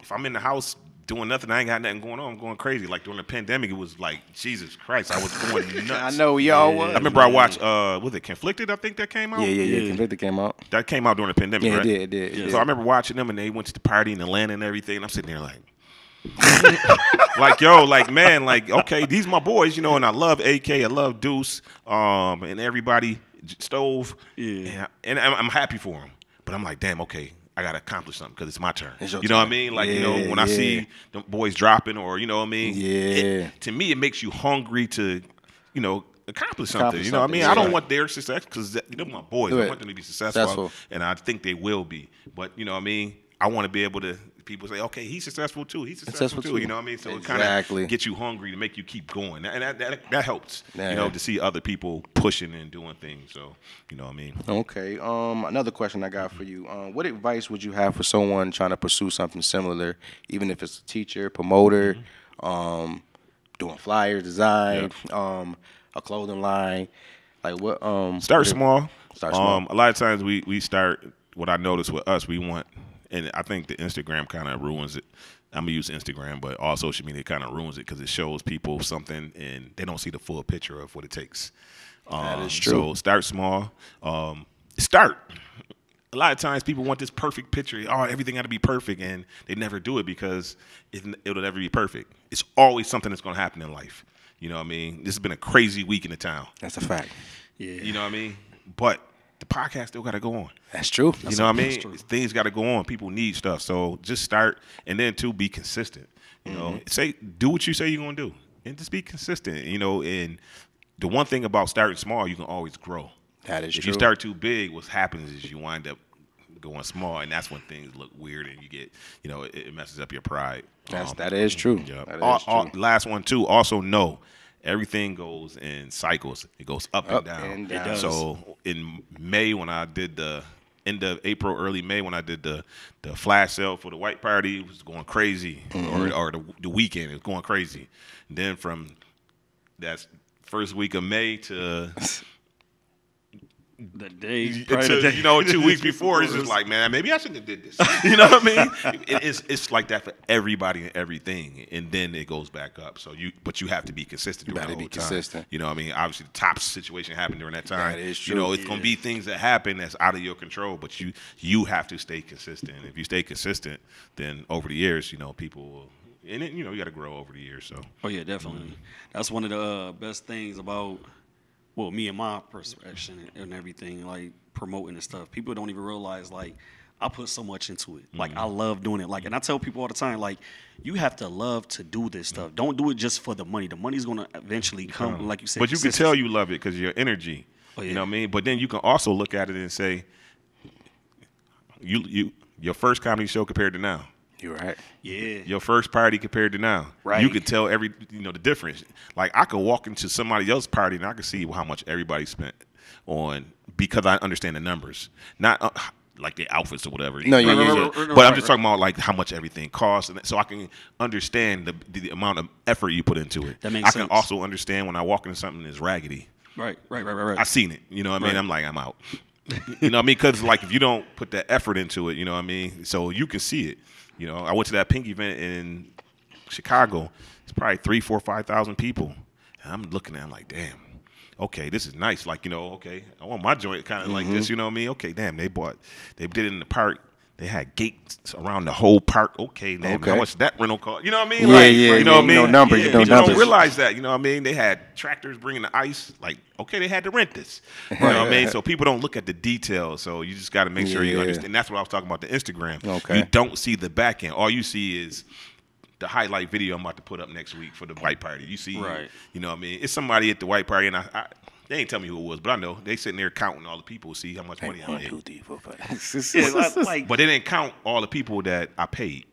if I'm in the house doing nothing, I ain't got nothing going on. I'm going crazy. Like during the pandemic, it was like Jesus Christ, I was going nuts. I know y'all was. I remember I watched was it Conflicted? I think that came out. Yeah. Convicted came out. That came out during the pandemic, Yeah, right? it did. So I remember watching them, and they went to the party in Atlanta and everything. And I'm sitting there like, man, okay, these my boys, and I love AK, I love Deuce, and everybody, Stove, Yeah. and I'm happy for them. But I'm like, damn, okay, I gotta accomplish something because it's my turn. It's your You know what I turn. mean? Like, Yeah, when I yeah. see the boys dropping, or you know what I mean? Yeah. To me, it makes you hungry to, accomplish something. Accomplish You know what I something, mean? I don't right. want their success because my boys. I Right. want them to be successful, Successful. and I think they will be. But you know what I mean? I want to be able to. People say, okay, he's successful too. He's successful too. You know what I mean? So Exactly. it kind of gets you hungry to make you keep going, and that helps. Yeah. To see other people pushing and doing things. So you know what I mean? Okay. Another question I got for you. What advice would you have for someone trying to pursue something similar, even if it's a teacher, promoter, doing flyers, design, a clothing line? Like what? Start small. Start small. A lot of times we start. What I notice with us, we want, and I think the Instagram kind of ruins it. I'm gonna use Instagram, but all social media kind of ruins it because it shows people something and they don't see the full picture of what it takes. That is true. So start small. Start. A lot of times people want this perfect picture. Oh, everything got to be perfect, and they never do it because it'll never be perfect. It's always something that's gonna happen in life. You know what I mean? This has been a crazy week in the town. That's a fact. Yeah. You know what I mean? But the podcast still got to go on. That's true. You know what I mean? Things got to go on. People need stuff. So just start, and then be consistent. You know, do what you say you're gonna do, and just be consistent. And the one thing about starting small, you can always grow. That is If true. you start too big, what happens is you wind up going small, and that's when things look weird, and you get, it messes up your pride. That is true. Yeah. That is true. Last one too. Also know everything goes in cycles. It goes up and down. and down. It does. So in May, when I did the end of April, early May, when I did the flash sale for the white party, it was going crazy. Or the weekend, it was going crazy. And then from that's first week of May to The day, to, you know, 2 weeks before, it's just like, man, maybe I shouldn't have did this. You know what I mean? It's like that for everybody and everything, and then it goes back up. So but you have to be consistent. You got to be consistent. You know what I mean? Obviously, the top situation happened during that time. That is true. You know, it's gonna be things that happen that's out of your control, but you have to stay consistent. If you stay consistent, then over the years, you know, people will. And then, you know, you got to grow over the years. So. Oh yeah, definitely. That's one of the best things about. Well, me and my perception and everything, like promoting and stuff, people don't even realize, like, I put so much into it. Like, I love doing it. Like, and I tell people all the time, like, you have to love to do this stuff. Don't do it just for the money. The money's going to eventually come, like you said. But you can tell you love it because of your energy. Oh, yeah. You know what I mean? But then you can also look at it and say, your first comedy show compared to now. You're right. Yeah. Your first party compared to now. Right. You can tell the difference. Like, I could walk into somebody else's party and I can see how much everybody spent on, because I understand the numbers. Not like their outfits or whatever. No, but I'm just talking about like how much everything costs, and so I can understand the amount of effort you put into it. That makes sense. I can also understand when I walk into something that's raggedy. Right. I seen it. You know what I mean? I'm like, I'm out. You know what I mean? Because like if you don't put that effort into it, you know what I mean? So you can see it. You know, I went to that pink event in Chicago. It's probably 3,000, 4,000, 5,000 people. And I'm looking at it, I'm like, damn, okay, this is nice. Like, you know, okay, I want my joint kind of like this, you know what I mean? Okay, damn, they did it in the park. They had gates around the whole park. Okay, damn, how much that rental cost? You know what I mean? Yeah, like, you know what I mean? No numbers, people don't realize that, you know what I mean? They had tractors bringing the ice. Like, okay, they had to rent this. You know what I mean? So people don't look at the details. So you just got to make sure you understand. And that's what I was talking about, the Instagram. Okay. You don't see the back end. All you see is the highlight video I'm about to put up next week for the white party. You see, you know what I mean? It's somebody at the white party, and they ain't tell me who it was, but I know they sitting there counting all the people, see how much money I made. But they didn't count all the people that I paid.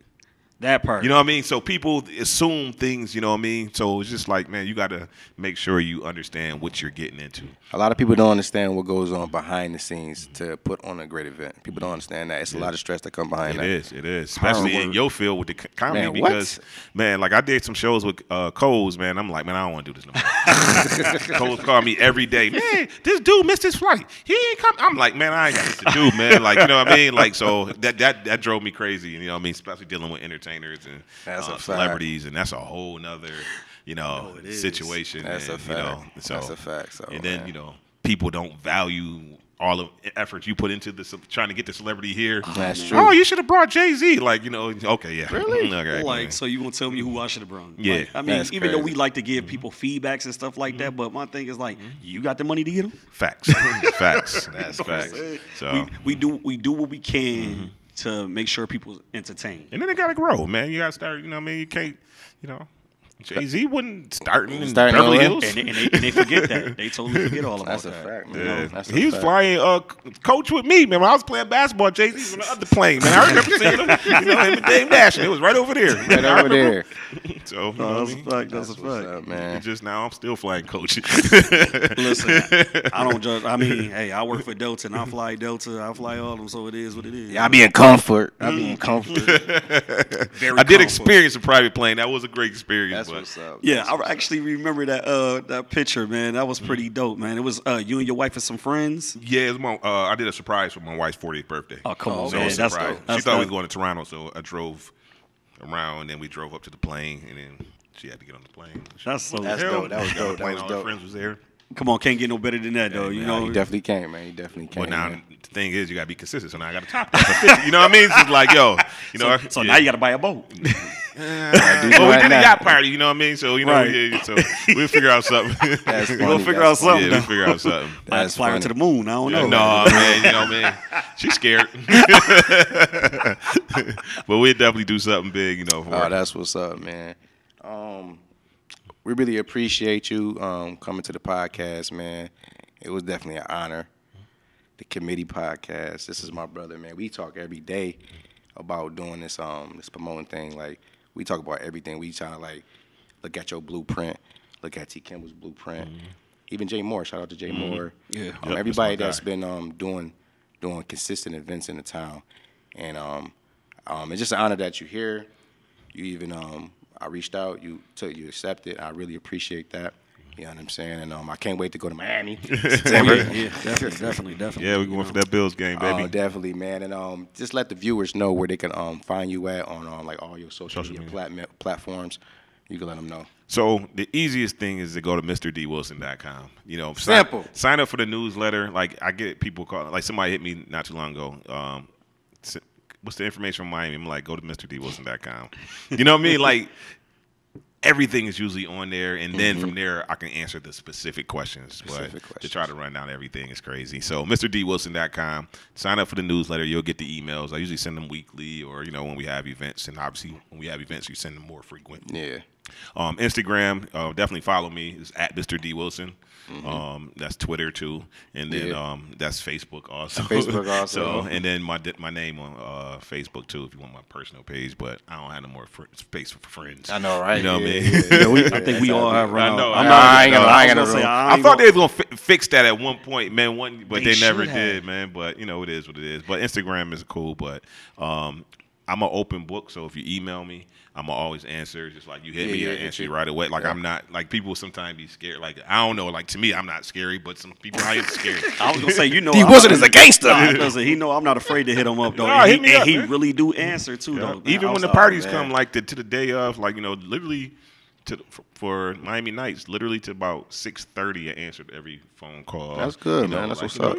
That part. You know what I mean? So people assume things, you know what I mean? So it's just like, man, you got to make sure you understand what you're getting into. A lot of people don't understand what goes on behind the scenes to put on a great event. People don't understand that. It's a lot of stress that come behind that. It is. Especially in your field with the comedy because, man, like I did some shows with Coles, man. I'm like, man, I don't want to do this no more. Coles called me every day. Man, this dude missed his flight. He ain't come. I'm like, man, I ain't got this to do, man. Like, you know what I mean? Like, so that drove me crazy. You know what I mean? Especially dealing with entertainers and celebrities, and that's a whole nother, situation. That's a fact. That's a fact. So, and then people don't value all of the effort you put into trying to get the celebrity here. That's true. Oh, you should have brought Jay-Z. Like, okay, yeah. Really? Okay, like, so you gonna tell me who I should have brought? Yeah. Like, I mean, even though we like to give people feedbacks and stuff like that, but my thing is like, you got the money to get them? Facts. Facts. That's facts. So we do what we can to make sure people entertain. And then they gotta grow, man. You gotta start. You know what I mean? You can't. Jay-Z wasn't starting in Beverly Hills. And they forget that. They totally forget all about that. That's a fact, man. Yeah. He was flying coach with me, man. When I was playing basketball, Jay-Z was on the other plane, man. I remember seeing him, him and Dave Nash. It was right over there. Right over there. So, that's a fact. That's a fact. Up, man. Just now, I'm still flying coach. Listen, I don't judge. I mean, hey, I work for Delta, and I fly Delta. I fly all of them, so it is what it is. Yeah, I be in comfort. I did experience a private plane. That was a great experience. That's what's up. Yeah, I actually remember that picture, man. That was pretty dope, man. It was you and your wife and some friends. Yeah, it was I did a surprise for my wife's 40th birthday. Oh, come on, so man. That's dope. She thought we was going to Toronto, so I drove around, and then we drove up to the plane, and then she had to get on the plane. That's dope. That was dope. All her friends was there. Come on, can't get no better than that, though. You definitely can't, man. You definitely can't. But now the thing is, you gotta be consistent. So now I got to top that for 50. You know what I mean? It's just like, So now you got to buy a boat. Well, we did a yacht party. You know what I mean? So so we'll figure out something. We'll figure out something. Yeah, we'll figure out something. That's fly her to the moon. I don't know. No, man. You know what I mean? She's scared. But we'll definitely do something big. For her. That's what's up, man. We really appreciate you coming to the podcast, man. It was definitely an honor. The Committee Podcast. This is my brother, man. We talk every day about doing this this promoting thing. Like, we talk about everything. We try to look at your blueprint, look at T. Kimball's blueprint. Even Jay Moore. Shout out to Jay Moore. Yeah. Everybody that's been doing consistent events in the town, and it's just an honor that you're here. You even I reached out, you accepted. I really appreciate that. You know what I'm saying? And I can't wait to go to Miami. September. Yeah, definitely. Yeah, we're going for that Bills game, baby. Oh, definitely, man. And just let the viewers know where they can find you at on like all your social media platforms. You can let them know. So the easiest thing is to go to MrDWilson.com. You know, simple. Sign up for the newsletter. Like I get people calling. Like somebody hit me not too long ago. What's the information from Miami? I'm like, go to MrDWilson.com. You know what I mean? Like everything is usually on there, and then from there I can answer the specific questions. To try to run down everything is crazy. So MrDWilson.com. Sign up for the newsletter. You'll get the emails. I usually send them weekly, or when we have events, and obviously when we have events, you send them more frequent. Yeah. Instagram, definitely follow me. It's at Mr. D Wilson. That's Twitter too, and then that's Facebook also. So, and then my name on Facebook too, if you want my personal page. But I don't have no more space for friends. I know, right? You know what I mean? I think we all have run out. I thought they was gonna fix that at one point, man. But they never did, man. But it is what it is. But Instagram is cool. But I'm an open book, so if you email me, I'm gonna always answer. Just like you hit me, I answer you right away. Like I'm not like people sometimes be scared. Like I don't know. Like to me, I'm not scary, but some people are scared. I was gonna say, D Wilson is a gangster. He know I'm not afraid to hit him up though. Nah, he really do answer too though. Even when the parties come, like to the day of, like literally. For Miami Nights, literally to about 6:30, I answered every phone call. That's good, man. That's what's up.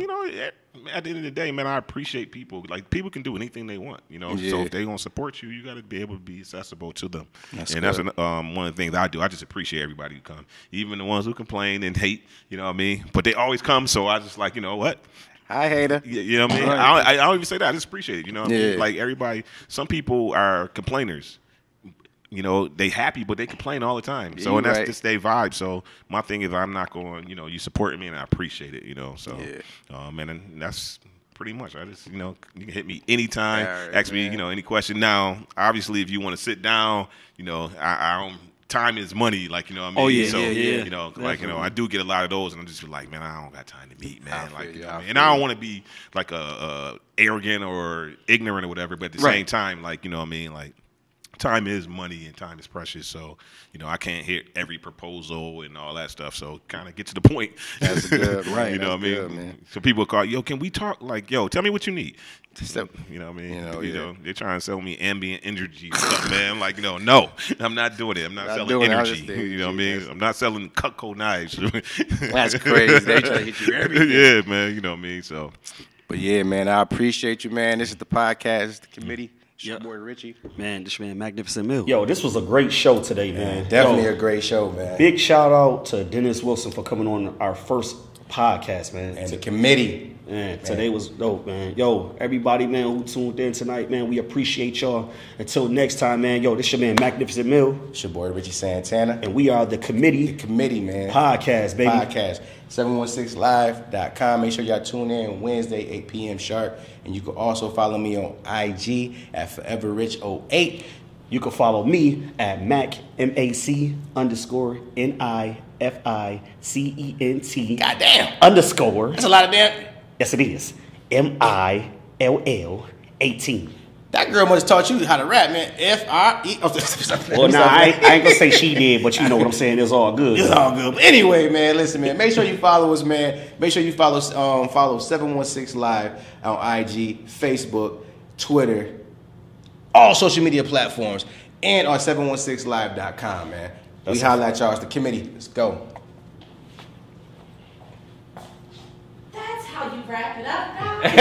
At the end of the day, man, I appreciate people. Like people can do anything they want, So if they gonna support you, you got to be able to be accessible to them. That's one of the things I do. I just appreciate everybody who come, even the ones who complain and hate. You know what I mean? But they always come, so I just like, what. Hi, hater. You know what I mean? I don't even say that. I just appreciate it. You know what I mean? Like everybody, some people are complainers. They happy, but they complain all the time. So, and that's just their vibe. So, my thing is, I'm not going, you supporting me, and I appreciate it, So, and that's pretty much. I just, you can hit me anytime, ask me, any question. Now, obviously, if you want to sit down, I don't. Time is money, like, what I mean? Oh, yeah, so, yeah. I do get a lot of those, and I'm just like, man, I don't got time to meet, man. Like, and I don't want to be, like, arrogant or ignorant or whatever, but at the same time, like, what I mean? Like, time is money and time is precious. So, I can't hit every proposal and all that stuff. So, kind of get to the point. That's good, right? You know what I mean? Good, man. So people call, can we talk? Like, tell me what you need. So, you know what I mean? They're trying to sell me ambient energy stuff, man. I'm like, no, I'm not doing it. I'm not selling energy. You know what I mean? I'm not selling Cutco knives. That's crazy. They try to hit you everything. Yeah, man. You know what I mean? So, but yeah, man, I appreciate you, man. This is the podcast, this is the committee. It's your boy Richie. Man, this man Magnificent Mill. Yo, this was a great show today, man. Definitely a great show, man. Big shout out to Dennis Wilson for coming on our first podcast, man. And the committee. Man, today was dope, man. Yo, everybody, man, who tuned in tonight, man, we appreciate y'all. Until next time, man. Yo, this your man Magnificent Mill. It's your boy Richie Santana. And we are the committee. The committee, man. Podcast, baby. Podcast. 716live.com. Make sure y'all tune in Wednesday, 8 p.m. sharp. And you can also follow me on IG at ForeverRich08. You can follow me at Mac, MAC_NIFICENT. Goddamn. _ That's a lot of damn. Yes, it is. MILL18. That girl must have taught you how to rap, man. F-R-E. Well, nah, I ain't gonna say she did, but you know what I'm saying. It's all good. It's all good. But anyway, man, listen, man. Make sure you follow us, man. Make sure you follow 716 Live on IG, Facebook, Twitter, all social media platforms, and on 716live.com, man. We holla at y'all. It's the committee. Let's go. That's how you wrap it up, guys.